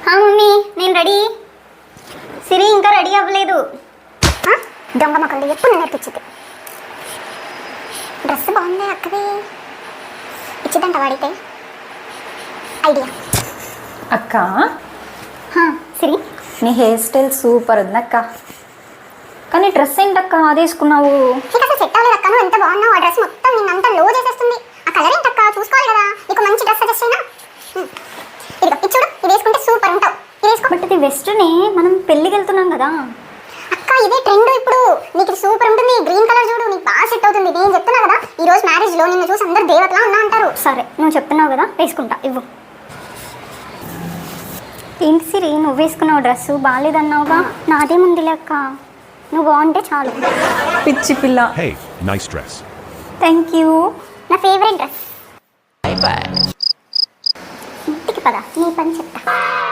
Mummy నేను ready. సిరి ఇంకా ready అవ్వలేదు. దొంగ మొక్కలు ఎప్పుడు నేర్పించింది. డ్రెస్ బాగుంది అక్కది, ఇచ్చిద్దంట వాడితే. ఐడియా అక్క. సిరి నీ హెయిర్ స్టైల్ సూపర్ ఉంది అక్క. కానీ డ్రెస్ ఏంటక్క అది వేసుకున్నావు? నీకు అసలు సెట్ అవ్వలేదు అక్క. నువ్వు ఎంత బాగున్నావు, ఆ డ్రెస్ మొత్తం నిన్నంతా లో చేసేస్తుంది. ఆ కలర్ ఏంటక్క, చూసుకోవాలి కదా. నీకు మంచి డ్రెస్ సజెస్ట్ అయినా ఇదిగో ఇది చూడు, ఇది వేసుకుంటే సూపర్ ఉంటావు. ఇది వేసుకో. బట్ ఇది వెస్ట్నే, మనం పెళ్ళికి వెళ్తున్నాం కదా అక్క. ఇదే ట్రెండ్ ఇప్పుడు. నీకు ఇది సూపర్ ఉంటుంది. గ్రీన్ కలర్ చూడు, నీకు బాగా సెట్ అవుతుంది. నేను చెప్తున్నా కదా, ఈ రోజు మ్యారేజ్ లో నిన్ను చూసి అందరు దేవతలా ఉన్నా అంటారు. సరే నువ్వు చెప్తున్నావు కదా, వేసుకుంటా. ఇవ్వు. ఏంటి సిరి, నువ్వు వేసుకున్నావు డ్రెస్ బాగాలేదన్నావుగా? నాదేముంది లెక్క, నువ్వు బాగుంటే చాలు. పిచ్చి పిల్ల. Hey, nice dress. Thank you. నా ఫేవరెట్ డ్రెస్. Bye boy. ఇంటికి పద, నీ పని చెప్తా.